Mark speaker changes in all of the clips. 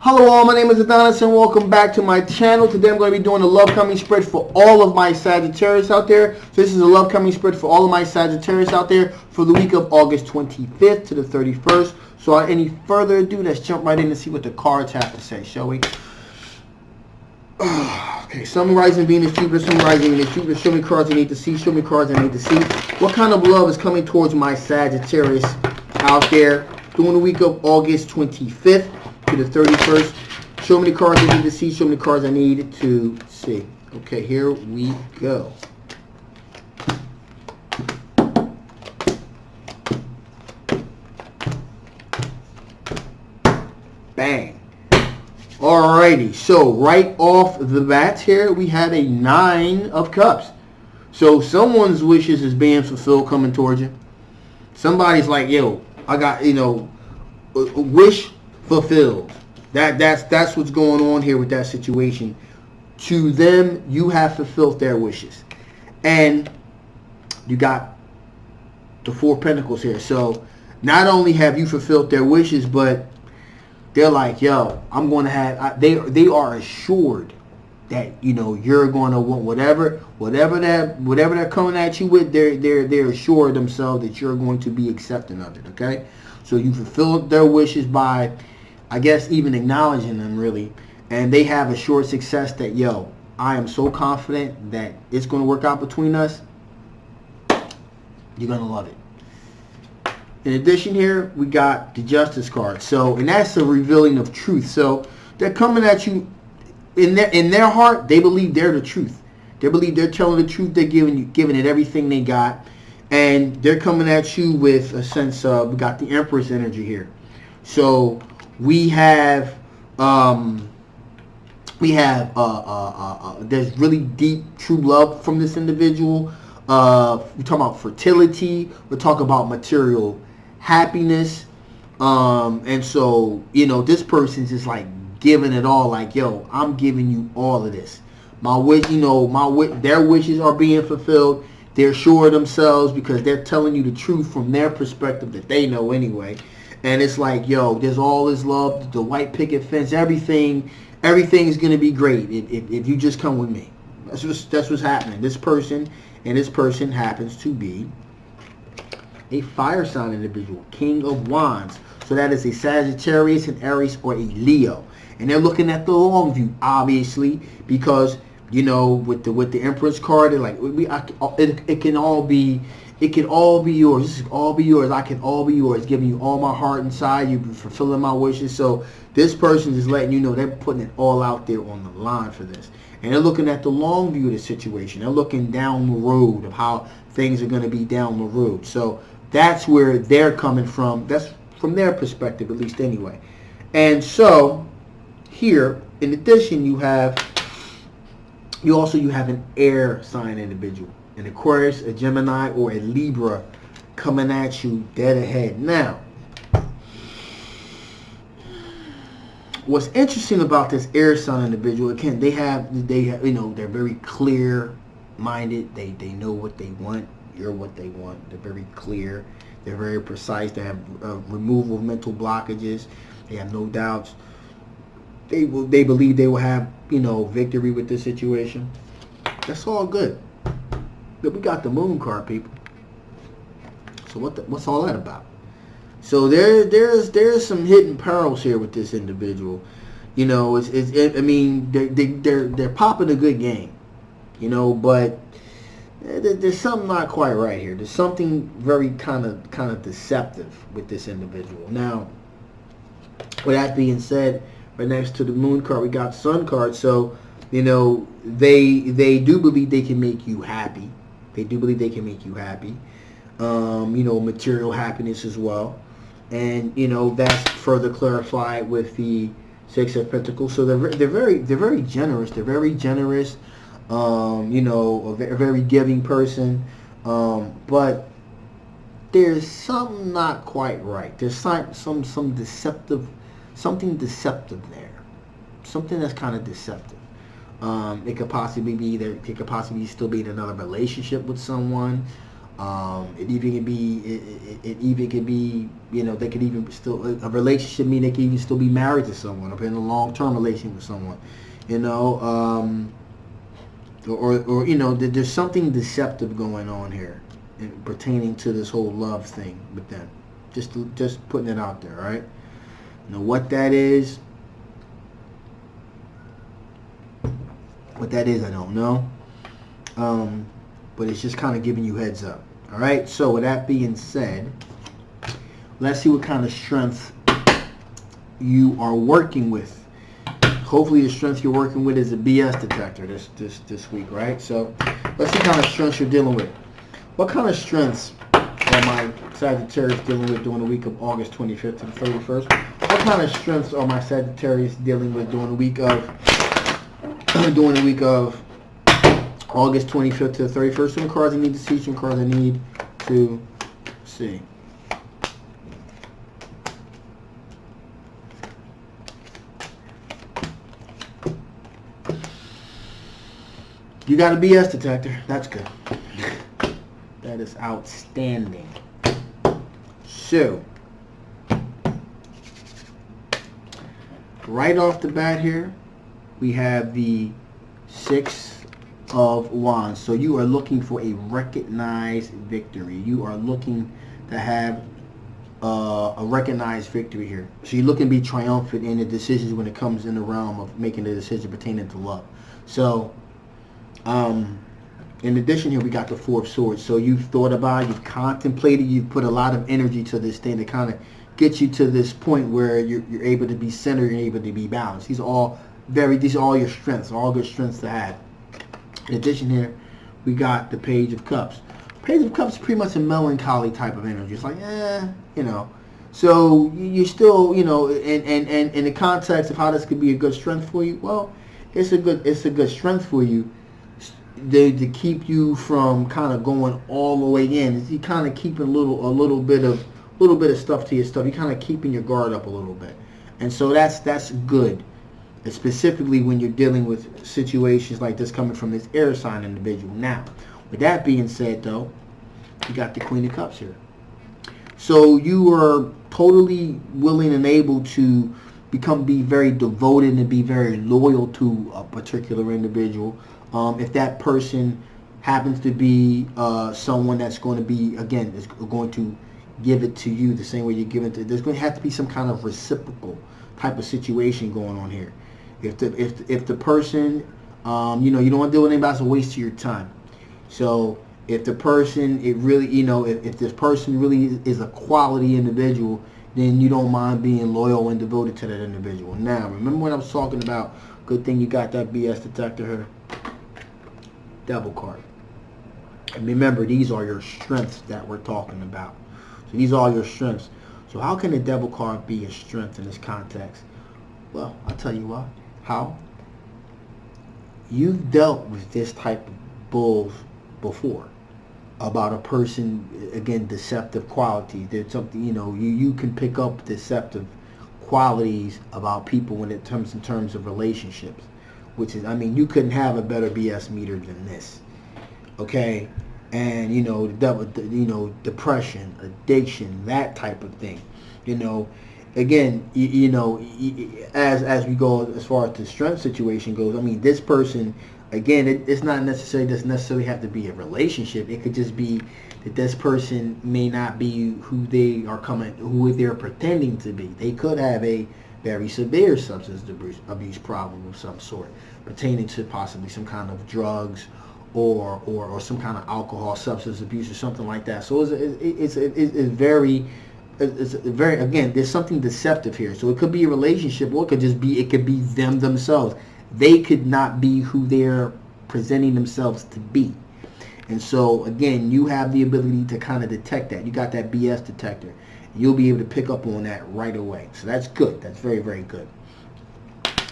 Speaker 1: Hello all, my name is Adonis and welcome back to my channel. Today I'm going to be doing a love coming spread for all of my Sagittarius out there. So this is a love coming spread for all of my Sagittarius out there for the week of August 25th to the 31st. So without any further ado, let's jump right in and see what the cards have to say, shall we? Okay, Sun, Rising, Venus, Jupiter, Sun, Rising, Venus, Jupiter. Show me cards I need to see. Show me cards I need to see. What kind of love is coming towards my Sagittarius out there during the week of August 25th to the 31st? Show me the cards I need to see. Show me the cards I need to see. Okay, here we go. Bang. Alrighty, so right off the bat here, we had a 9 of Cups. So someone's wishes is being fulfilled coming towards you. Somebody's like, yo, I got, wish fulfilled. That's what's going on here with that situation. To them, you have fulfilled their wishes. And you got the 4 of Pentacles here. So not only have you fulfilled their wishes, but they're like, yo, I'm going to have, they are assured that, you're going to want whatever they're coming at you with, they're assured themselves that you're going to be accepting of it, okay? So you fulfilled their wishes by, I guess, even acknowledging them, really. And they have assured success that, yo, I am so confident that it's going to work out between us. You're going to love it. In addition here, we got the Justice card. So, and that's a revealing of truth. So they're coming at you in their heart. They believe they're the truth. They believe they're telling the truth. They're giving it everything they got, and they're coming at you with a sense of, we got the Empress energy here. So we have there's really deep true love from this individual. We talk about fertility. We talk about material happiness, and so this person's just like giving it all, like, yo, I'm giving you all of this. My wish, their wishes are being fulfilled. They're sure of themselves because they're telling you the truth from their perspective that they know anyway. And it's like, yo, there's all this love, the white picket fence, everything's gonna be great if you just come with me. That's what's happening. This person happens to be a fire sign individual, King of Wands. So that is a Sagittarius, an Aries, or a Leo. And they're looking at the long view, obviously, because with the Empress card, they're like, it can all be yours. This can all be yours. I can all be yours. Giving you all my heart inside. You fulfilling my wishes. So this person is letting you know they're putting it all out there on the line for this. And they're looking at the long view of the situation. They're looking down the road of how things are going to be down the road. So that's where they're coming from. That's from their perspective, at least anyway. And so here, in addition, you have an air sign individual, an Aquarius, a Gemini, or a Libra coming at you dead ahead. Now, what's interesting about this air sign individual, again, they're very clear-minded. They know what they want. You're what they want. They're very clear. They're very precise. They have removal of mental blockages. They have no doubts. They believe they will have victory with this situation. That's all good. But we got the Moon card, people. So what's all that about? So there's some hidden perils here with this individual. I mean, they're popping a good game, but there's something not quite right here. There's something very kind of deceptive with this individual. Now, with that being said, right next to the Moon card, we got Sun card. So they do believe they can make you happy. They do believe they can make you happy. Material happiness as well. And that's further clarified with the 6 of Pentacles. So they're very generous. They're very generous. A very giving person. But there's something not quite right. There's some deceptive, something deceptive there. Something that's kind of deceptive. It could possibly be still be in another relationship with someone. It even can be, it even can be, they could even still, a relationship mean they can even still be married to someone or in a long-term relationship with someone, or there's something deceptive going on here pertaining to this whole love thing with them. Just putting it out there, all right? What that is, I don't know. But it's just kind of giving you heads up. All right. So with that being said, let's see what kind of strength you are working with. Hopefully, the strength you're working with is a BS detector this week, right? So let's see what kind of strengths you're dealing with. What kind of strengths are my Sagittarius dealing with during the week of August 25th to the 31st? What kind of strengths are my Sagittarius dealing with during the week of August 25th to the 31st? Some cards I need to see, some cards I need to see. You got a BS detector. That's good. That is outstanding. So, right off the bat here, we have the 6 of Wands. So you are looking for a recognized victory. You are looking to have a recognized victory here. So you're looking to be triumphant in the decisions when it comes in the realm of making a decision pertaining to love. So, in addition here, we got the 4 of Swords. So you've thought about it, you've contemplated, you've put a lot of energy to this thing to kind of get you to this point where you're able to be centered and able to be balanced. These are all your strengths, all good strengths to have. In addition here, we got the Page of Cups. Page of Cups is pretty much a melancholy type of energy. It's like, So you still, and in the context of how this could be a good strength for you, well, it's a good strength for you to keep you from kind of going all the way in. You kind of keeping a little bit of stuff to your stuff. You're kind of keeping your guard up a little bit, and so that's good. Specifically when you're dealing with situations like this coming from this air sign individual. Now, with that being said, though, you got the Queen of Cups here. So you are totally willing and able to be very devoted and be very loyal to a particular individual. If that person happens to be someone that's going to be, again, is going to give it to you the same way you give it to, there's going to have to be some kind of reciprocal type of situation going on here. If the person, you don't want to deal with anybody, it's a waste of your time. So if the person, if this person really is a quality individual, then you don't mind being loyal and devoted to that individual. Now, remember when I was talking about, good thing you got that BS detector here, Devil card. And remember, these are your strengths that we're talking about. So these are your strengths. So how can the Devil card be a strength in this context? Well, I'll tell you what. How? You've dealt with this type of bulls before. About a person, again, deceptive qualities. There's something, you can pick up deceptive qualities about people when it comes in terms of relationships. Which is, you couldn't have a better BS meter than this. Okay? And, the devil, depression, addiction, that type of thing. Again, as we go as far as the strength situation goes, this person, again, it's not necessarily, doesn't necessarily have to be a relationship. It could just be that this person may not be who they're pretending to be. They could have a very severe substance abuse problem of some sort, pertaining to possibly some kind of drugs or some kind of alcohol, substance abuse, or something like that. So it's very, again, there's something deceptive here. So it could be a relationship, or it could be them themselves. They could not be who they're presenting themselves to be. And so, again, you have the ability to kind of detect that. You got that BS detector. You'll be able to pick up on that right away. So that's good. That's very, very good.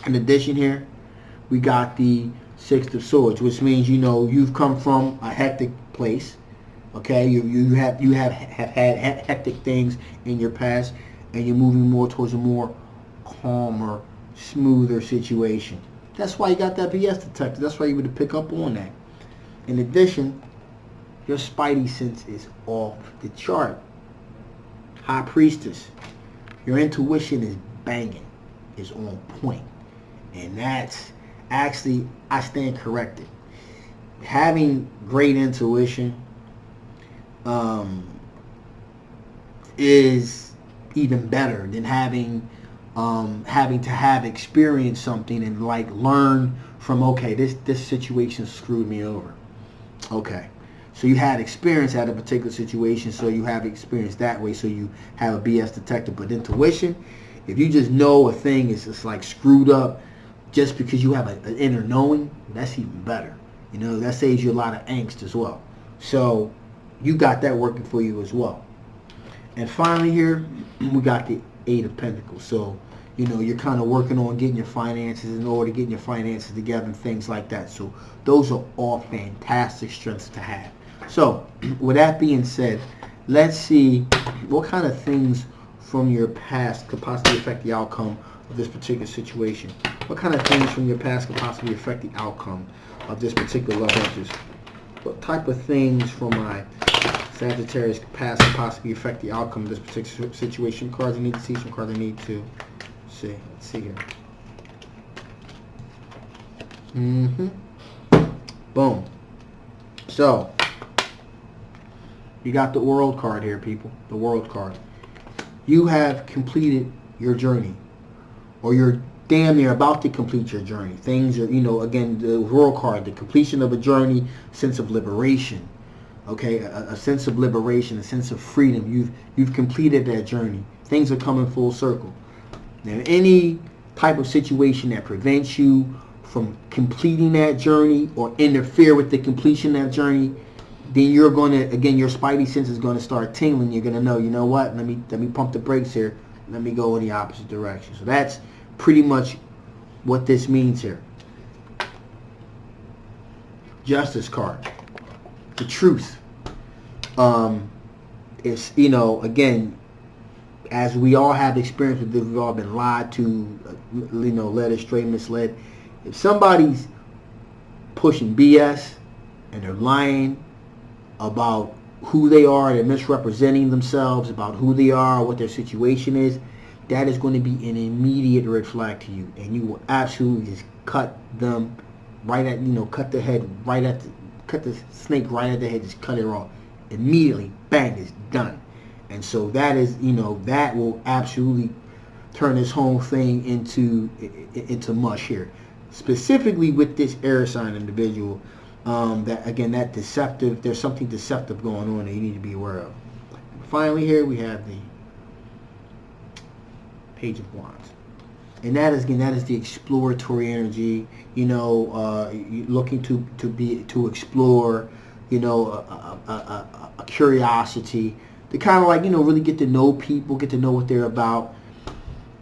Speaker 1: In addition here, we got the 6 of Swords, which means, you've come from a hectic place. Okay, you have had hectic things in your past, and you're moving more towards a more calmer, smoother situation. That's why you got that BS detector. That's why you would pick up on that. In addition, Your spidey sense is off the chart. High Priestess. Your intuition is banging. Is on point. And that's actually, I stand corrected. Having great intuition is even better than having to have experienced something and like learn from, okay, this situation screwed me over. Okay. So you had experience at a particular situation, so you have experience that way, so you have a BS detector. But intuition, if you just know a thing is just like screwed up just because you have an inner knowing, that's even better. You know, that saves you a lot of angst as well. So you got that working for you as well. And finally here, we got the Eight of Pentacles. So, you know, you're kind of working on getting your finances in order, getting your finances together and things like that. So those are all fantastic strengths to have. So with that being said, let's see what kind of things from your past could possibly affect the outcome of this particular situation. What kind of things from your past could possibly affect the outcome of this particular love interest? What type of things from my Sagittarius past could possibly affect the outcome of this particular situation? Cards I need to see, some cards I need to see. Let's see here. Boom. So, you got the World card here, people. The World card. You have completed your journey. Or you're damn near about to complete your journey. Things are, you know, again, the World card, the completion of a journey, sense of liberation. Okay, a sense of liberation, a sense of freedom. You've completed that journey. Things are coming full circle. Now, any type of situation that prevents you from completing that journey or interfere with the completion of that journey, then you're going to, again, your spidey sense is going to start tingling. You're going to know, you know what, let me pump the brakes here. Let me go in the opposite direction. So that's pretty much what this means here. Justice card. The truth. It's, you know, again, as we all have experience with this, we've all been lied to, you know, led astray, misled. If somebody's pushing BS and they're lying about who they are, they're misrepresenting themselves about who they are, what their situation is, that is going to be an immediate red flag to you, and you will absolutely just cut them right at, you know, cut the head right at the, cut the snake right at the head, just cut it off immediately. Bang, it's done. And so that is, you know, that will absolutely turn this whole thing into mush here. Specifically with this air sign individual, that again, that deceptive, there's something deceptive going on that you need to be aware of. Finally here we have the Page of Wands. And that is, again, that is the exploratory energy, you know, looking to explore, you know, a curiosity, to kind of like, you know, really get to know people, get to know what they're about.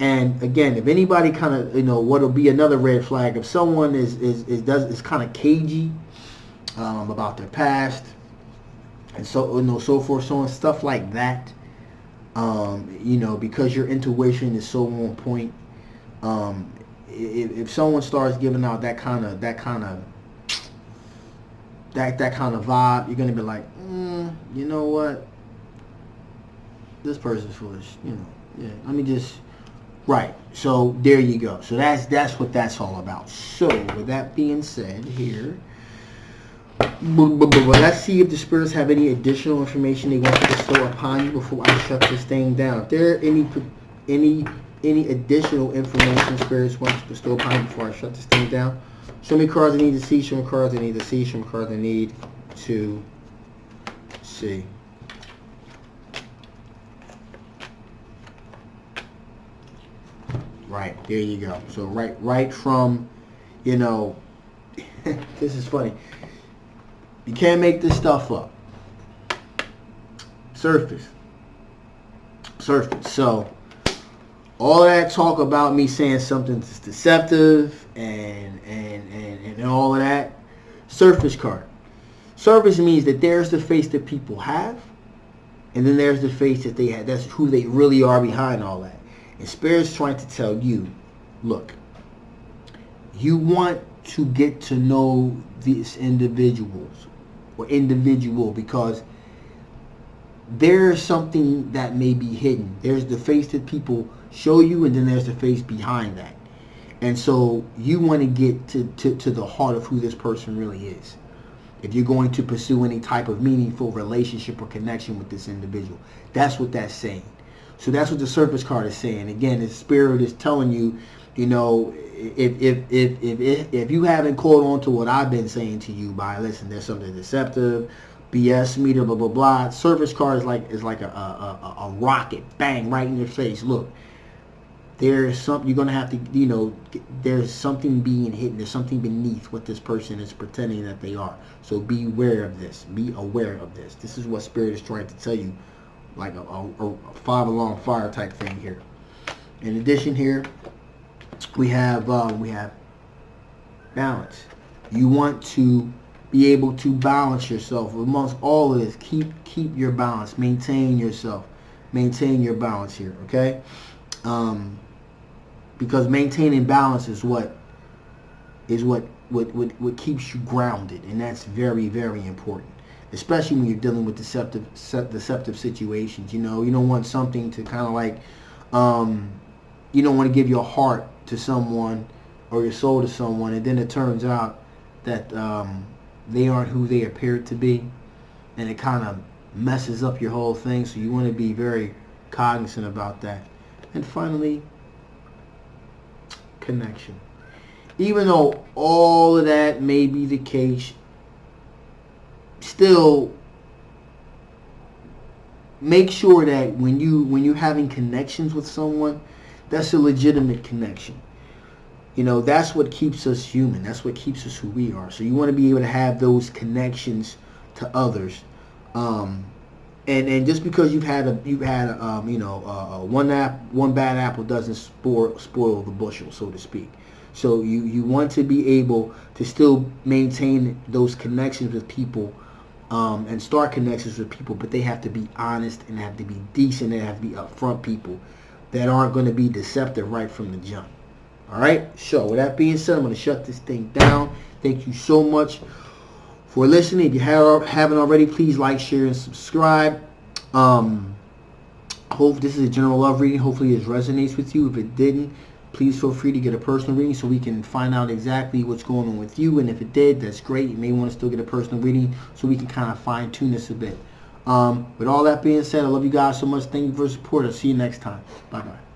Speaker 1: And again, if anybody kind of, you know, what'll be another red flag, if someone is kind of cagey about their past, and so, you know, so forth, so on, stuff like that, you know, because your intuition is so on point. If someone starts giving out that kind of vibe, you're gonna be like, you know what, this person's foolish, you know. Yeah, let me just, right. So there you go. So that's what that's all about. So with that being said, here, let's see if the spirits have any additional information they want to bestow upon you before I shut this thing down. If there are any additional information spirits want to bestow upon you before I shut this thing down, show me cards I need to see, show me cards I need to see, show me cards I need to see. Right, there you go. So right from, you know, this is funny. You can't make this stuff up. Surface. So all that talk about me saying something's deceptive and all of that, surface card. Surface means that there's the face that people have, and then there's the face that they have. That's who they really are behind all that. And Spirit's trying to tell you, look, you want to get to know these individuals or individual, because there's something that may be hidden. There's the face that people show you, and then there's the face behind that. And so you want to get to the heart of who this person really is, if you're going to pursue any type of meaningful relationship or connection with this individual. That's what that's saying. So that's what the Surface card is saying. Again, the Spirit is telling you, you know, if you haven't caught on to what I've been saying to you by, listen, there's something deceptive, BS meter, blah, blah, blah. Surface card is like a rocket, bang, right in your face. Look, there's something you're going to have to, you know, there's something being hidden. There's something beneath what this person is pretending that they are. So be aware of this. Be aware of this. This is what Spirit is trying to tell you, like a 5-alarm fire type thing here. In addition here, we have balance. You want to be able to balance yourself. Amongst all of this, keep your balance. Maintain yourself. Maintain your balance here, okay? Because maintaining balance is what keeps you grounded, and that's very, very important, especially when you're dealing with deceptive situations. You know, you don't want something to kind of like, you don't want to give your heart to someone or your soul to someone, and then it turns out that they aren't who they appear to be, and it kind of messes up your whole thing. So you want to be very cognizant about that. And finally, connection. Even though all of that may be the case, still make sure that when you're having connections with someone, that's a legitimate connection. You know, that's what keeps us human. That's what keeps us who we are. So you want to be able to have those connections to others. And just because you've had one bad apple doesn't spoil the bushel, so to speak. So you want to be able to still maintain those connections with people, and start connections with people, but they have to be honest and have to be decent and have to be upfront people that aren't going to be deceptive right from the jump. All right. So with that being said, I'm going to shut this thing down. Thank you so much for listening. If you haven't already, please like, share, and subscribe. Hope this is a general love reading. Hopefully it resonates with you. If it didn't, please feel free to get a personal reading so we can find out exactly what's going on with you. And if it did, that's great. You may want to still get a personal reading so we can kind of fine tune this a bit. With all that being said, I love you guys so much. Thank you for your support. I'll see you next time. Bye-bye.